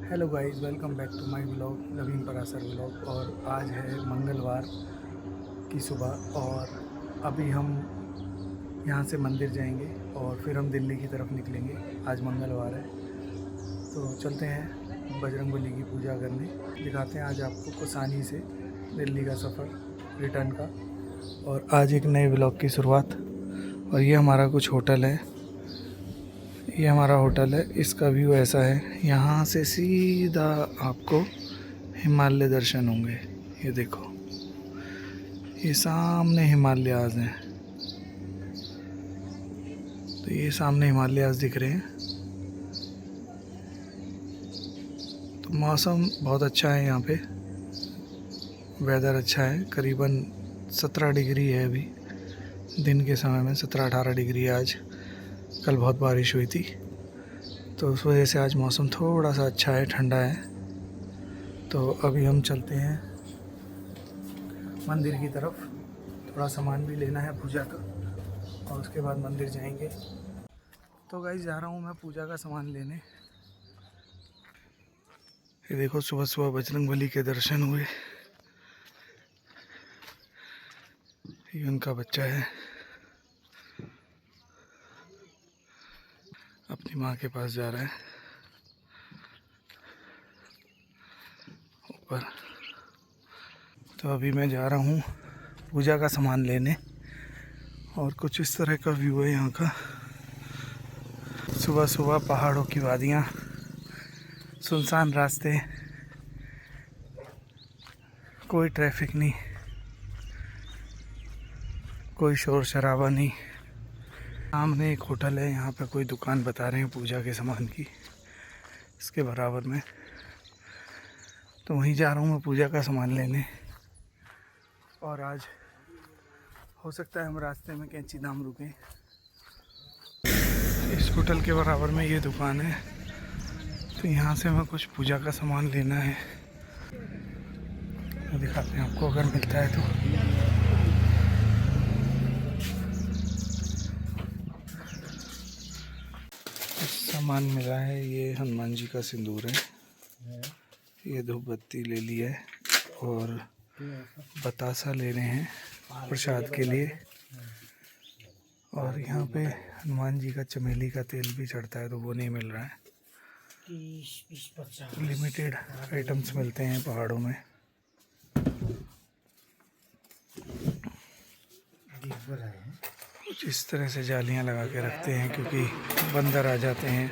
Hello guys, welcome back to my vlog Naveen Parasar vlog. और आज है मंगलवार की सुबह और अभी हम यहाँ से मंदिर जाएंगे और फिर हम दिल्ली की तरफ निकलेंगे। आज मंगलवार है तो चलते हैं बजरंगबली की पूजा करने। दिखाते हैं आज आपको कुसानी से दिल्ली का सफ़र रिटर्न का और आज एक नए व्लॉग की शुरुआत। और ये हमारा कुछ होटल है, ये हमारा होटल है। इसका व्यू ऐसा है, यहाँ से सीधा आपको हिमालय दर्शन होंगे। ये देखो, ये सामने हिमालयाज़ हैं। तो ये सामने हिमालयाज़ दिख रहे हैं। तो मौसम बहुत अच्छा है यहाँ पे, वेदर अच्छा है। करीबन 17 डिग्री है अभी, दिन के समय में 17-18 डिग्री है आज। कल बहुत बारिश हुई थी तो उस वजह से आज मौसम थोड़ा सा अच्छा है, ठंडा है। तो अभी हम चलते हैं मंदिर की तरफ। थोड़ा सामान भी लेना है पूजा का और उसके बाद मंदिर जाएंगे। तो गाइस, जा रहा हूँ मैं पूजा का सामान लेने। ये देखो, सुबह सुबह बजरंगबली के दर्शन हुए। ये उनका बच्चा है, अपनी माँ के पास जा रहा है ऊपर। तो अभी मैं जा रहा हूँ पूजा का सामान लेने और कुछ इस तरह का व्यू है यहाँ का। सुबह सुबह पहाड़ों की वादियाँ, सुनसान रास्ते, कोई ट्रैफिक नहीं, कोई शोर शराबा नहीं। सामने एक होटल है, यहाँ पे कोई दुकान बता रहे हैं पूजा के सामान की, इसके बराबर में। तो वहीं जा रहा हूँ मैं पूजा का सामान लेने। और आज हो सकता है हम रास्ते में कैंची धाम रुकें। इस होटल के बराबर में ये दुकान है, तो यहाँ से मैं कुछ पूजा का सामान लेना है। तो दिखाते हैं आपको, अगर मिलता है तो। सामान मिला है, ये हनुमान जी का सिंदूर है, ये धूप बत्ती ले लिया है और बतासा ले रहे हैं प्रसाद के लिए। और यहाँ पे हनुमान जी का चमेली का तेल भी चढ़ता है तो वो नहीं मिल रहा है। लिमिटेड आइटम्स मिलते हैं पहाड़ों में। कुछ इस तरह से जालियाँ लगा के रखते हैं क्योंकि बंदर आ जाते हैं,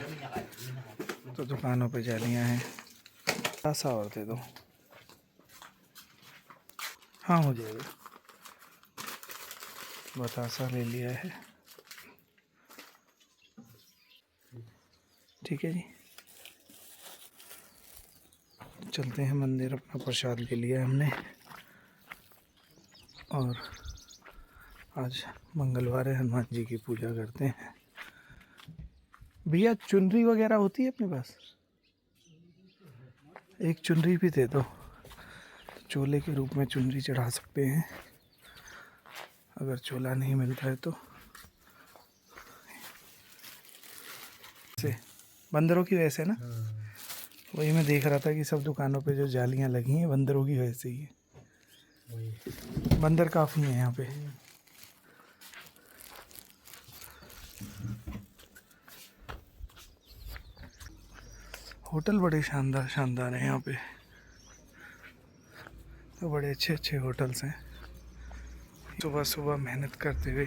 तो दुकानों पे जालियाँ हैं। ऐसा और दे दो, हाँ हो जाएगा। बतासा ले लिया है, ठीक है जी। चलते हैं मंदिर, अपना प्रसाद ले लिया हमने। और आज मंगलवार है, हनुमान जी की पूजा करते हैं। भैया, चुनरी वगैरह होती है अपने पास? एक चुनरी भी दे दो, चोले के रूप में चुनरी चढ़ा सकते हैं अगर चोला नहीं मिलता है तो। से बंदरों की वजह से ना, वही मैं देख रहा था कि सब दुकानों पे जो जालियां लगी हैं बंदरों की वजह से ही है। बंदर काफ़ी हैं यहाँ पे। होटल बड़े शानदार शानदार हैं यहाँ पे, तो बड़े अच्छे अच्छे होटल्स हैं। सुबह सुबह मेहनत करते हुए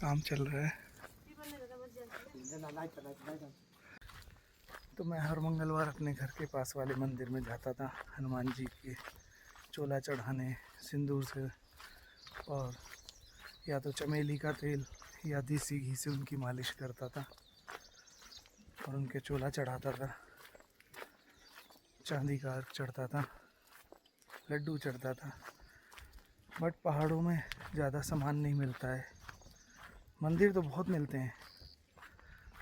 काम चल रहा है। तो मैं हर मंगलवार अपने घर के पास वाले मंदिर में जाता था हनुमान जी के चोला चढ़ाने सिंदूर से, और या तो चमेली का तेल या देसी घी से उनकी मालिश करता था और उनके चोला चढ़ाता था। चांदी का अर्क चढ़ता था, लड्डू चढ़ता था। बट पहाड़ों में ज़्यादा सामान नहीं मिलता है। मंदिर तो बहुत मिलते हैं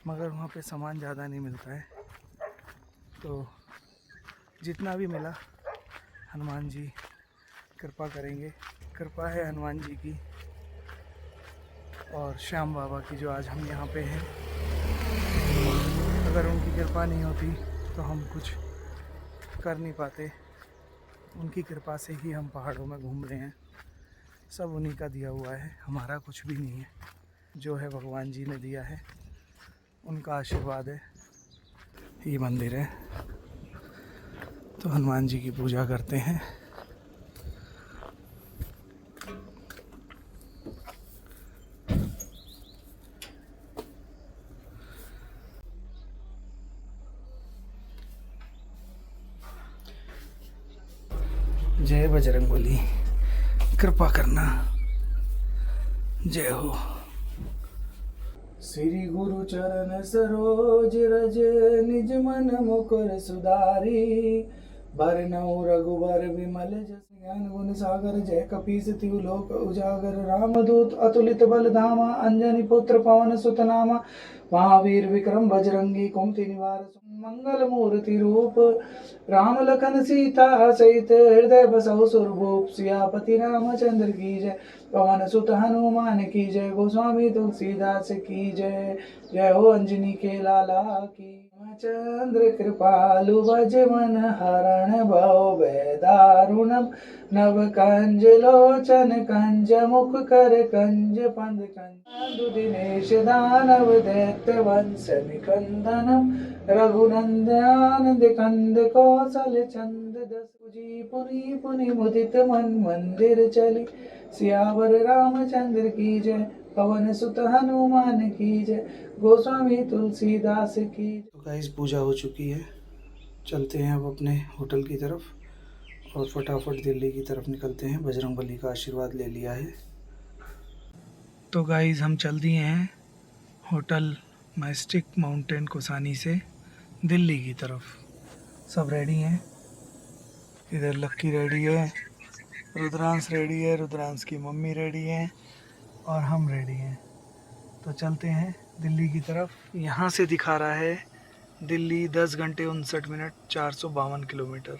मगर वहाँ पे सामान ज़्यादा नहीं मिलता है। तो जितना भी मिला, हनुमान जी कृपा करेंगे। कृपा है हनुमान जी की और श्याम बाबा की, जो आज हम यहाँ पे हैं। अगर उनकी कृपा नहीं होती तो हम कुछ कर नहीं पाते। उनकी कृपा से ही हम पहाड़ों में घूम रहे हैं। सब उन्हीं का दिया हुआ है, हमारा कुछ भी नहीं है। जो है भगवान जी ने दिया है, उनका आशीर्वाद है। ये मंदिर है, तो हनुमान जी की पूजा करते हैं। जय बजरंगबली, कृपा करना, जय हो। श्री गुरु चरण सरोज रज, निज मन मुकुर सुधारी। बरनउँ रघुबर विमल जस, ज्ञान गुण सागर। जय कपीस तिहु लोक उजागर। रामदूत अतुलित बल धामा, अंजनी पुत्र पवन सुत नामा। महावीर विक्रम बजरंगी, कुमति निवार मंगल मूर्ति रूप। राम लखन सीता सहित, हृदय बसहु सुरभूप। सियापति रामचंद्र की जय, पवन सुत हनुमान की जय। गोस्वामी तुलसीदास की जय, जय हो अंजनी के लाला की। चंद्र कृपालु भज मन हरण भव भय दारुणम। नव कंज लोचन कंज मुख कर कंज पंद कंज। दिनेश दानव दैत्य वंश निकंदनम। रघुनंदन कंद कौशल चंद दस। जी पुनि पुनि मुदित मन मंदिर चली। सियावर रामचंद्र की जय, पवन सुत हनुमान की जय। गोस्वामी तुलसीदास की। तो गाइस पूजा हो चुकी है, चलते हैं अब अपने होटल की तरफ और फटाफट दिल्ली की तरफ निकलते हैं। बजरंगबली का आशीर्वाद ले लिया है। तो गाइस हम चल दिए हैं होटल मैस्टिक माउंटेन कोसानी से दिल्ली की तरफ। सब रेडी हैं, इधर लक्की रेडी है, रुद्रांश रेडी है, रुद्रांश की मम्मी रेडी है और हम रेडी हैं। तो चलते हैं दिल्ली की तरफ। यहाँ से दिखा रहा है दिल्ली 10 घंटे 59 मिनट 452 किलोमीटर।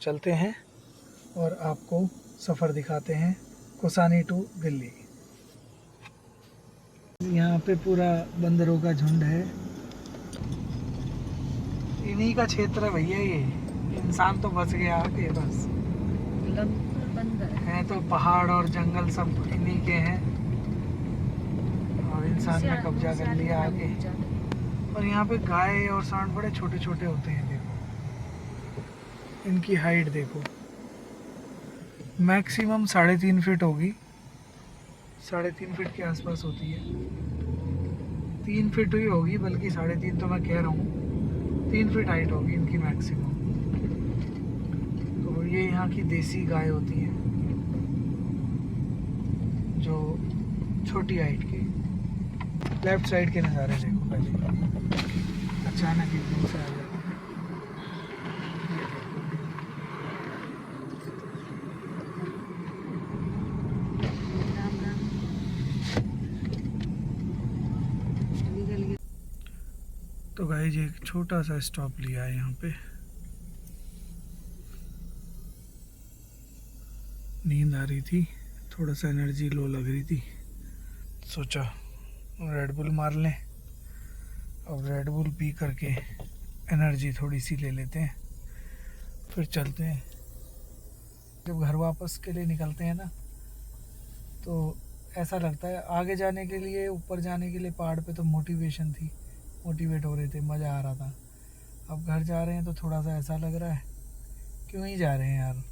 चलते हैं और आपको सफ़र दिखाते हैं कोसानी टू दिल्ली। यहाँ पे पूरा बंदरों का झुंड है, इन्हीं का क्षेत्र है भैया। ये इंसान तो बच गया आके, बस है तो पहाड़ और जंगल सब इन्हीं के हैं और इंसान ने कब्जा कर लिया आके। और यहाँ पे गाय और सांड बड़े छोटे छोटे होते हैं। देखो इनकी हाइट देखो, मैक्सिमम 3.5 फीट होगी, 3.5 फीट के आसपास होती है। 3 फीट ही होगी, बल्कि 3.5 तो मैं कह रहा हूँ, 3 फीट हाइट होगी इनकी मैक्सिमम। तो ये यहाँ की देसी गाय होती है जो छोटी हाइट की। लेफ्ट साइड के नज़ारे देखो पहले, अचानक एकदम से आ जाते हैं। तो गाइस एक छोटा सा स्टॉप लिया है यहाँ पे। नींद आ रही थी, थोड़ा सा एनर्जी लो लग रही थी, सोचा रेड बुल मार लें। अब रेड बुल पी करके एनर्जी थोड़ी सी ले लेते हैं, फिर चलते हैं। जब घर वापस के लिए निकलते हैं ना, तो ऐसा लगता है आगे जाने के लिए, ऊपर जाने के लिए पहाड़ पे तो मोटिवेशन थी, मोटिवेट हो रहे थे, मज़ा आ रहा था। अब घर जा रहे हैं तो थोड़ा सा ऐसा लग रहा है क्यों ही जा रहे हैं यार,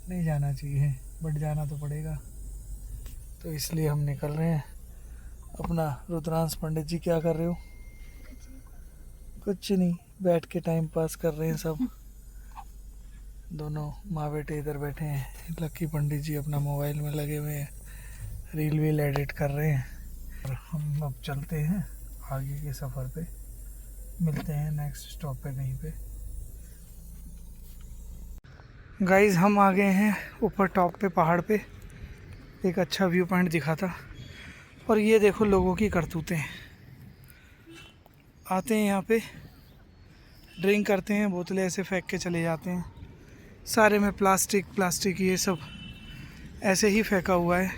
नहीं जाना चाहिए, बट जाना तो पड़ेगा। तो इसलिए हम निकल रहे हैं। अपना रुद्रांश पंडित जी क्या कर रहे हो? कुछ नहीं, बैठ के टाइम पास कर रहे हैं सब। दोनों माँ बेटे इधर बैठे हैं। लक्की पंडित जी अपना मोबाइल में लगे हुए हैं, रील वील एडिट कर रहे हैं। और हम अब चलते हैं आगे के सफ़र पे, मिलते हैं नेक्स्ट स्टॉप पे कहीं पे। गाइस हम आ गए हैं ऊपर टॉप पे, पहाड़ पे। एक अच्छा व्यू पॉइंट दिखा था। और ये देखो लोगों की करतूतें, आते हैं यहाँ पे, ड्रिंक करते हैं, बोतलें ऐसे फेंक के चले जाते हैं। सारे में प्लास्टिक ये सब ऐसे ही फेंका हुआ है।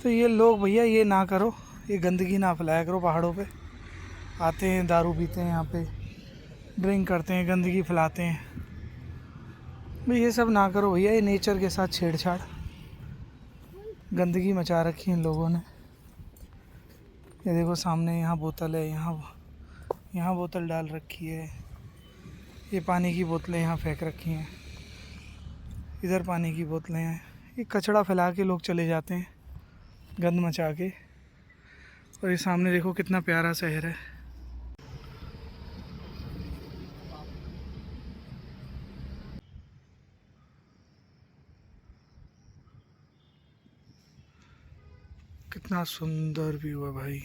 तो ये लोग भैया ये ना करो, ये गंदगी ना फैलाया करो पहाड़ों पे। आते हैं, दारू पीते हैं यहाँ पे, ड्रिंक करते हैं, गंदगी फैलाते हैं। भाई ये सब ना करो भैया, ये नेचर के साथ छेड़छाड़, गंदगी मचा रखी है इन लोगों ने। ये देखो सामने यहाँ बोतल है, यहाँ बोतल डाल रखी है, ये पानी की बोतलें यहाँ फेंक रखी हैं, इधर पानी की बोतलें हैं। ये कचड़ा फैला के लोग चले जाते हैं गंद मचा के। और ये सामने देखो कितना प्यारा शहर है। कितना सुंदर व्यू है भाई।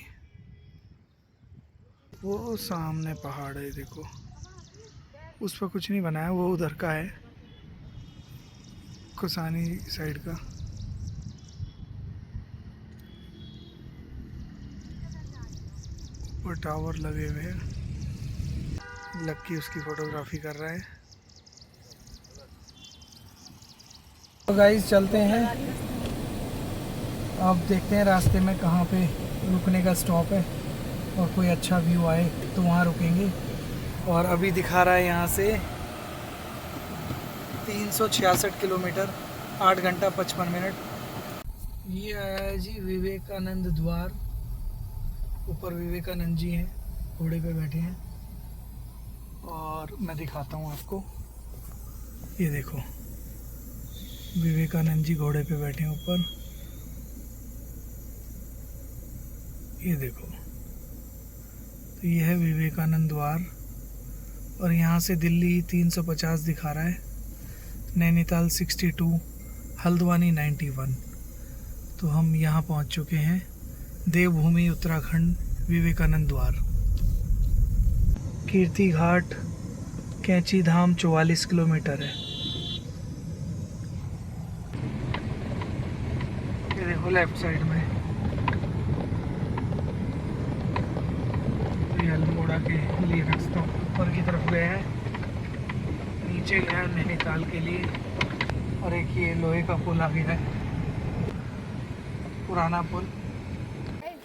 वो सामने पहाड़ है देखो, उस पर कुछ नहीं बनाया, वो उधर का है, कुसानी साइड का। ऊपर टावर लगे हुए हैं, लक्की उसकी फोटोग्राफी कर रहा है। तो गाइस चलते हैं, अब देखते हैं रास्ते में कहाँ पे रुकने का स्टॉप है और कोई अच्छा व्यू आए तो वहाँ रुकेंगे। और अभी दिखा रहा है यहाँ से 366 किलोमीटर, 8 घंटा 55 मिनट। ये आया जी विवेकानंद द्वार। ऊपर विवेकानंद जी हैं, घोड़े पे बैठे हैं। और मैं दिखाता हूँ आपको, ये देखो विवेकानंद जी घोड़े पे बैठे हैं ऊपर, ये देखो। तो ये है विवेकानंद द्वार। और यहाँ से दिल्ली 350 दिखा रहा है, नैनीताल 62, हल्द्वानी 91। तो हम यहाँ पहुँच चुके हैं, देवभूमि उत्तराखंड, विवेकानंद द्वार। कीर्ति घाट, कैंची धाम 44 किलोमीटर है। ये देखो लेफ्ट साइड में ये अल्मोड़ा के लिए रास्ता ऊपर की तरफ गया है, नीचे गया है नैनीताल के लिए। और एक ये लोहे का पुल आ गया है, पुराना पुल।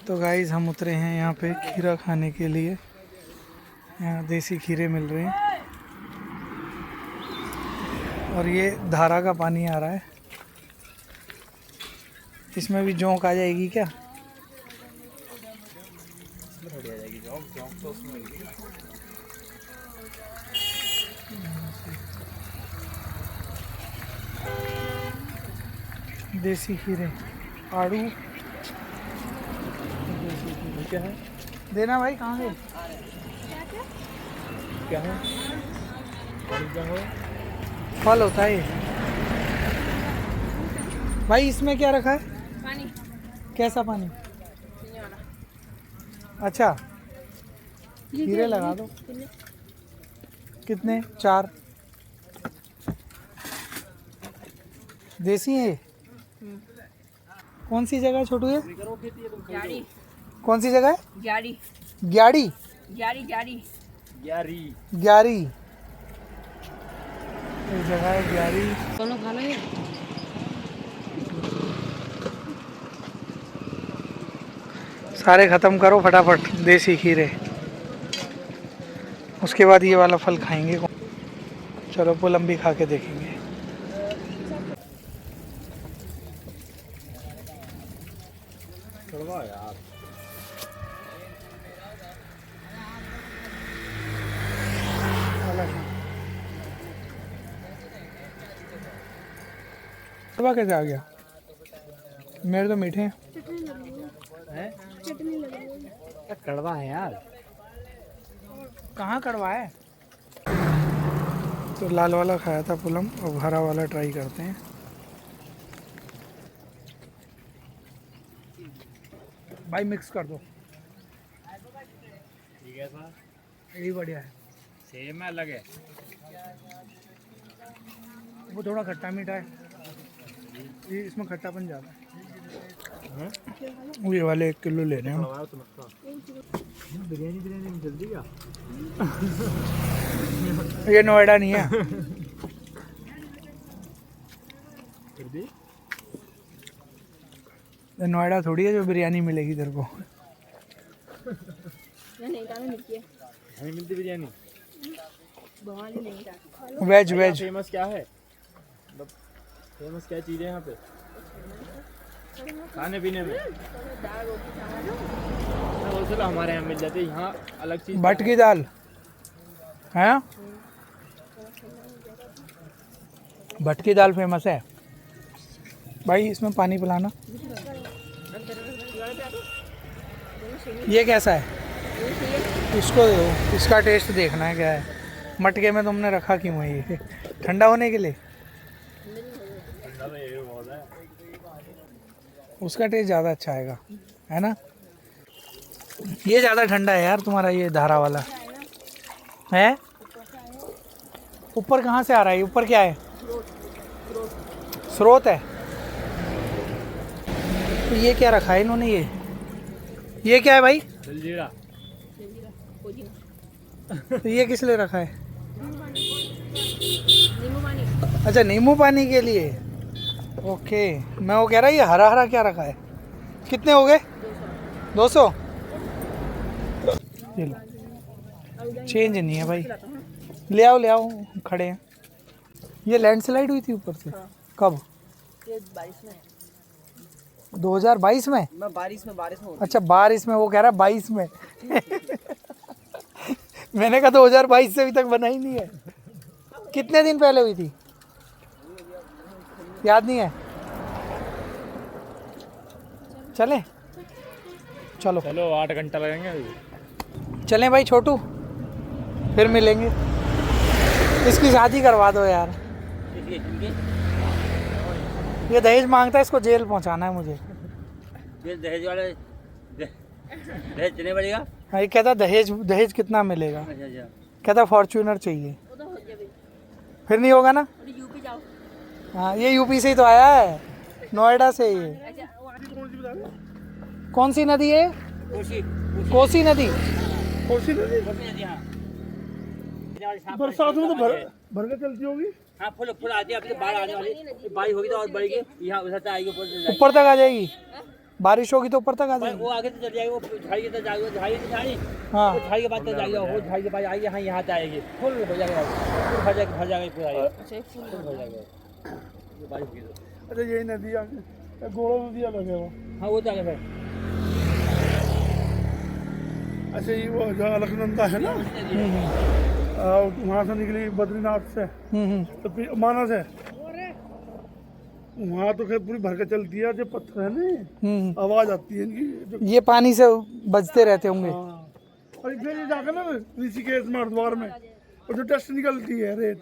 तो गाइस हम उतरे हैं यहाँ पे खीरा खाने के लिए। यहाँ देसी खीरे मिल रहे हैं और ये धारा का पानी आ रहा है। इसमें भी जोंक आ जाएगी क्या? देसी खीरे, आड़ू, देसी खीरे क्या है? देना भाई, कहाँ है? क्या है? फल होता है भाई। इसमें क्या रखा है? पानी। कैसा पानी? अच्छा, खीरे लगा दो। कितने? 4 देसी है। कौन सी जगह है छोटू ये? ग्यारी। कौन सी जगह है? ग्यारी। ग्याड़ी? ग्यारी ग्यारी ग्यारी, ग्यारी ये जगह है, ग्यारी। दोनों खा लो ये। सारे ख़त्म करो फटाफट देसी खीरे, उसके बाद ये वाला फल खाएंगे। चलो पुलम भी खा के देखेंगे। यार कैसे आ गया? मेरे तो मीठे हैं। कड़वा है यार। कहाँ कड़वा है? तो लाल वाला खाया था पुलम, अब हरा वाला ट्राई करते हैं। भाई मिक्स कर दो। ठीक है सर, यही बढ़िया है। सेम है, अलग है। वो थोड़ा खट्टा मीठा है, ये इसमें खट्टापन ज़्यादा है। ये वाले 1 किलो ले रहे हैं हम। बिरयानी में जल्दी क्या? ये नोएडा नहीं है। नोएडा थोड़ी है जो बिरयानी मिलेगी तेरे को। नहीं दाल मिलती है नहीं मिलती बिरयानी। बवाली नहीं दाल वेज वेज फेमस क्या है, मतलब फेमस क्या चीज़ है यहाँ पे खाने पीने में? दाल रोटी चावल वो चलो हमारे यहाँ मिल जाते हैं, यहाँ अलग चीज़। भटकी दाल है, भटकी दाल फेमस है भाई। इसमें पानी पिलाना। ये कैसा है? इसको दो, इसका टेस्ट देखना है क्या है। मटके में तुमने रखा क्यों है ये? ठंडा होने के लिए? उसका टेस्ट ज़्यादा अच्छा आएगा है ना। ये ज़्यादा ठंडा है यार तुम्हारा ये धारा वाला है। ऊपर कहाँ से आ रहा है? ऊपर क्या है? स्रोत है। तो ये क्या रखा है इन्होंने? ये क्या है भाई? जलजीरा। तो ये किस लिए रखा है? नींबू पानी अच्छा नींबू पानी के लिए। ओके, मैं वो कह रहा ये हरा हरा क्या रखा है। कितने हो गए? 200। ये लो, चेंज नहीं है भाई। ले आओ ले आओ, खड़े हैं। ये लैंडस्लाइड हुई थी ऊपर से? कब? ये बारिश में 2022 में? मैं बारिश में अच्छा बारिश में, वो कह रहा 22 में। मैंने कहा 2022 से अभी तक बना ही नहीं है। कितने दिन पहले हुई थी? याद नहीं है। चले चलो चलो 8 घंटा लगेंगे अभी। चलें भाई छोटू, फिर मिलेंगे। इसकी शादी करवा दो यार। ये दहेज मांगता है, इसको जेल पहुंचाना है मुझे। दहेज वाले दहेज देने पड़ेगा। हाँ, ये कहता दहेज, दहेज कितना मिलेगा? अच्छा कहता फॉर्च्यूनर चाहिए। वो तो हो जाए फिर नहीं होगा ना। यूपी जाओ। हाँ ये यूपी से ही तो आया है, नोएडा से ही। अच्छा कौन सी नदी है? कोसी नदी। कोसी नदी हाँ बरसात में तो भर के चलती होगी। हाँ फुल आती है। अभी तो बाढ़ आने वाली, बारिश होगी तो और बढ़ेगी। यहाँ उधर तक आएगी, ऊपर से जाएगी। ऊपर तक आ जाएगी, बारिश होगी तो ऊपर तक आ वो जाएगी। आगे तो चल जाएगी। वो झाड़ी के तक जाएगी, झाड़ी से झाड़ी, हाँ वो झाड़ी के बाद तक जाएगी। वो झाड़ी के बाद आएगी, यहाँ यहाँ तक आएगी। फुल हो जाएगा, फुल भर जाएगा पूरा। फुल भर जाएगा ये बारिश होगी तो। अच्छा यही नदी आगे गोड़ा नदी अलग है वो। हाँ वो तो आगे फिर अच्छा ये वो जो अलकनंदा है ना, वहाँ से निकली बद्रीनाथ से, तो फिर मानस है वहाँ तो खैर पूरी भर के चलती है। जो पत्थर है ना, आवाज आती है इनकी जो। ये पानी से बजते रहते होंगे। हाँ, और फिर ये जाकर ना ऋषिकेश में हरिद्वार में, और जो डस्ट निकलती है रेत,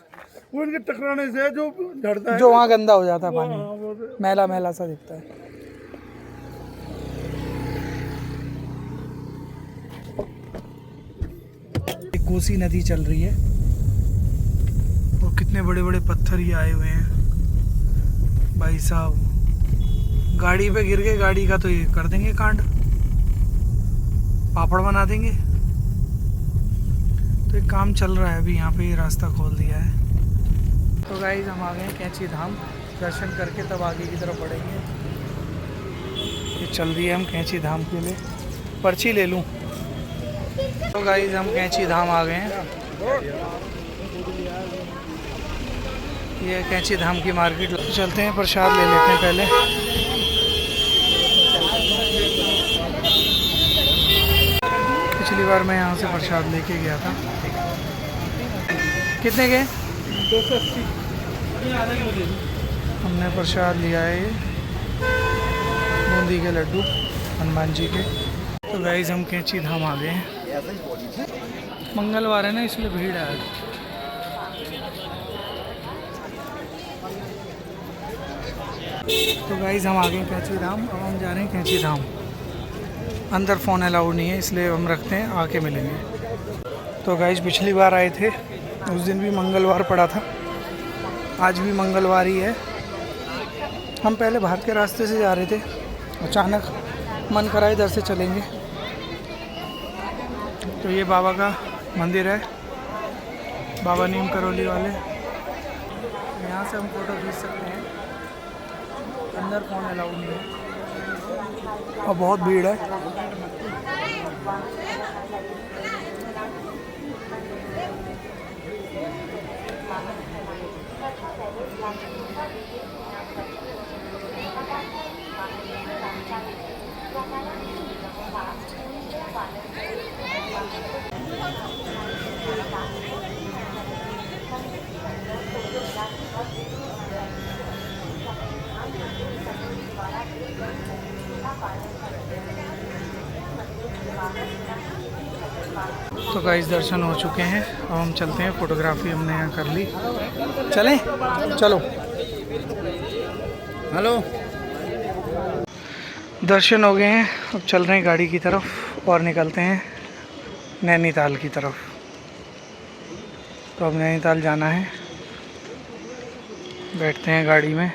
वो इनके टकराने से जो झड़ता है, जो वहाँ गंदा हो जाता है हाँ, पानी, वो मैला मैला सा दिखता है। एक कोसी नदी चल रही है और कितने बड़े बड़े पत्थर ये आए हुए हैं भाई साहब। गाड़ी पे गिर गए, गाड़ी का तो ये कर देंगे कांड, पापड़ बना देंगे। तो एक काम चल रहा है अभी यहाँ पे, ये रास्ता खोल दिया है। तो गाइस हम आ गए हैं कैंची धाम, दर्शन करके तब आगे की तरफ बढ़ेंगे। ये चल रही है, हम कैंची धाम के लिए पर्ची ले लूँ। तो गाइस हम कैंची धाम आ गए हैं। ये कैंची धाम की मार्केट, चलते हैं प्रसाद ले लेते हैं पहले। पिछली बार मैं यहाँ से प्रसाद लेके गया था। कितने के? 280। हमने प्रसाद लिया है ये बूंदी के लड्डू हनुमान जी के। तो गाइस हम कैंची धाम आ गए हैं। मंगलवार है ना, इसलिए भीड़ है आज। तो गाइस हम आ गए कैंची धाम, अब हम जा रहे हैं कैंची धाम। अंदर फ़ोन अलाउड नहीं है, इसलिए हम रखते हैं, आके मिलेंगे। तो गाइस पिछली बार आए थे, उस दिन भी मंगलवार पड़ा था, आज भी मंगलवार ही है। हम पहले बाहर के रास्ते से जा रहे थे, अचानक मन करा इधर से चलेंगे। तो ये बाबा का मंदिर है, बाबा नीम करौली वाले। यहाँ से हम फ़ोटो खींच सकते हैं, अंदर फ़ोन अलाउड नहीं है और बहुत भीड़ है। तो गाइस दर्शन हो चुके हैं, अब हम चलते हैं। फोटोग्राफी हमने यहाँ कर ली, चलें? चलो। हेलो, दर्शन हो गए हैं, अब चल रहे हैं गाड़ी की तरफ और निकलते हैं नैनीताल की तरफ। तो अब नैनीताल जाना है, बैठते हैं गाड़ी में।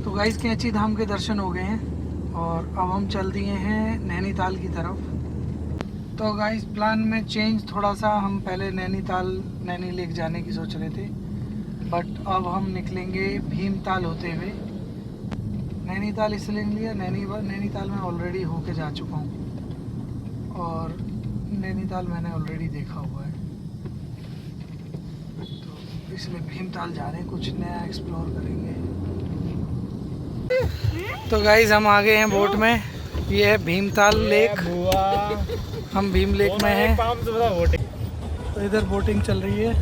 तो गाइस कैंची धाम के दर्शन हो गए हैं और अब हम चल दिए हैं नैनीताल की तरफ। तो गाइस प्लान में चेंज थोड़ा सा, हम पहले नैनी लेक जाने की सोच रहे थे, बट अब हम निकलेंगे भीमताल होते हुए। नैनीताल इसलिए लिया, नैनीताल में ऑलरेडी होके जा चुका हूँ और नैनीताल मैंने ऑलरेडी देखा हुआ है, तो इसलिए भीमताल जा रहे हैं, कुछ नया एक्सप्लोर करेंगे। तो गाइज हम आ गए हैं बोट में, ये है भीमताल लेक, हम भीम लेक में हैं। तो इधर बोटिंग चल रही है,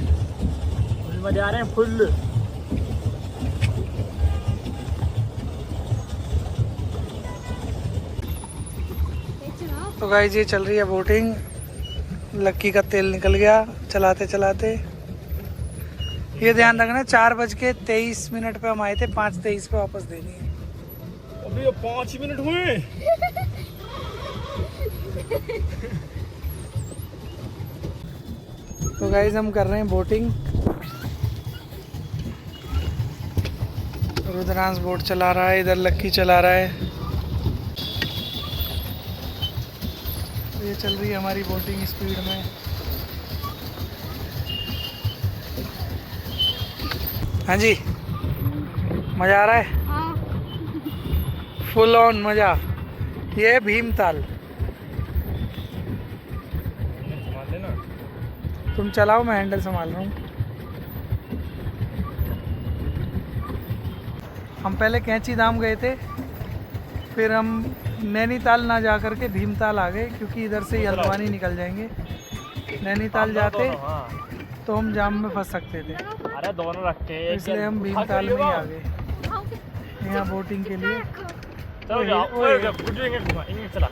मजा आ रहे हैं फुल। तो गाइज ये चल रही है बोटिंग, लक्की का तेल निकल गया चलाते चलाते। ये ध्यान रखना 4:23 पे हम आए थे, 5:23 पे वापस देनी है। अभी 5 मिनट हुए। तो गाइज हम कर रहे हैं बोटिंग, रुद्रांश बोट चला रहा है, इधर लक्की चला रहा है। ये चल रही है हमारी बोटिंग स्पीड में। हाँ जी, मज़ा आ रहा है? हाँ। फुल ऑन मज़ा। ये है भीमताल। तुम चलाओ, मैं हैंडल संभाल रहा हूँ। हम पहले कैंची धाम गए थे, फिर हम नैनीताल ना जा करके भीमताल आ गए, क्योंकि इधर से ही हल्द्वानी निकल जाएंगे। नैनीताल जाते तो हम जाम में फंस सकते थे, अरे दोनों रख के, इसलिए हम भीमताल में ही आ गए यहाँ बोटिंग के लिए। चलो जाओ, चला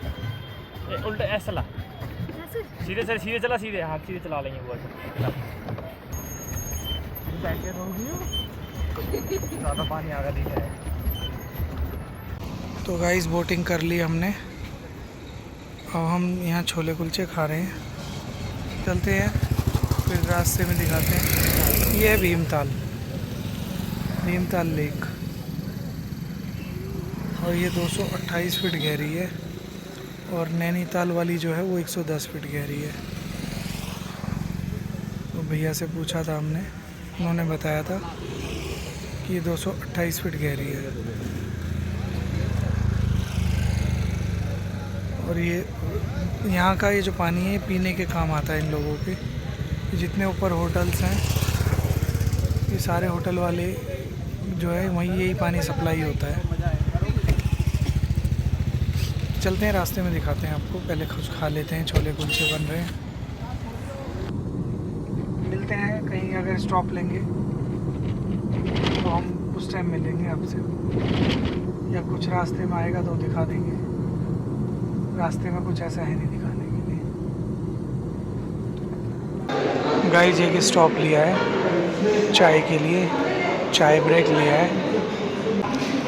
उल्टा ऐसा चला, सीधे चल, सीधे चला, सीधे हाथ सीधे चला लेंगे वो। ज़्यादा पानी आ गया है। तो गाइस बोटिंग कर ली हमने, अब हम यहाँ छोले कुलचे खा रहे हैं। चलते हैं फिर रास्ते में दिखाते हैं। ये है भीमताल लेक और ये 228 फीट गहरी है और नैनीताल वाली जो है वो 110 फीट गहरी है। तो भैया से पूछा था हमने, उन्होंने बताया था कि ये 228 फीट गहरी है। और ये यहाँ का ये जो पानी है पीने के काम आता है इन लोगों के। जितने ऊपर होटल्स हैं, ये सारे होटल वाले जो है वहीं यही पानी सप्लाई होता है। चलते हैं रास्ते में दिखाते हैं आपको, पहले कुछ खा लेते हैं, छोले कुलचे बन रहे हैं। मिलते हैं कहीं, अगर स्टॉप लेंगे तो हम उस टाइम मिलेंगे आपसे, या कुछ रास्ते में आएगा तो दिखा देंगे। रास्ते में कुछ ऐसा है नहीं दिखाने के लिए। गाइस एक स्टॉप लिया है चाय के लिए, चाय ब्रेक लिया है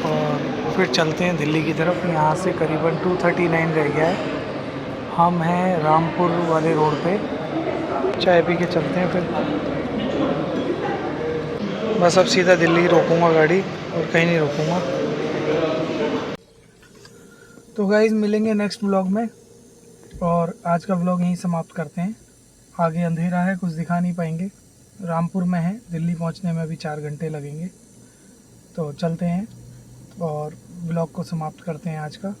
और फिर चलते हैं दिल्ली की तरफ। यहाँ से करीबन 239 रह गया है। हम हैं रामपुर वाले रोड पे, चाय पी के चलते हैं फिर। बस अब सीधा दिल्ली रोकूंगा गाड़ी और कहीं नहीं रोकूंगा। तो गाइज़ मिलेंगे नेक्स्ट व्लॉग में, और आज का व्लॉग यहीं समाप्त करते हैं। आगे अंधेरा है, कुछ दिखा नहीं पाएंगे। रामपुर में है, दिल्ली पहुंचने में अभी 4 घंटे लगेंगे। तो चलते हैं और व्लॉग को समाप्त करते हैं आज का।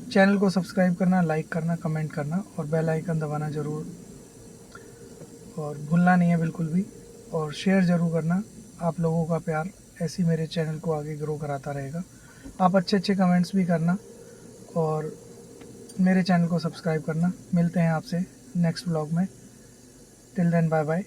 चैनल को सब्सक्राइब करना, लाइक करना, कमेंट करना और बेल आइकन दबाना ज़रूर और भूलना नहीं है बिल्कुल भी। और शेयर ज़रूर करना। आप लोगों का प्यार ऐसे ही मेरे चैनल को आगे ग्रो कराता रहेगा। आप अच्छे अच्छे कमेंट्स भी करना और मेरे चैनल को सब्सक्राइब करना। मिलते हैं आपसे नेक्स्ट व्लॉग में। Till then bye bye.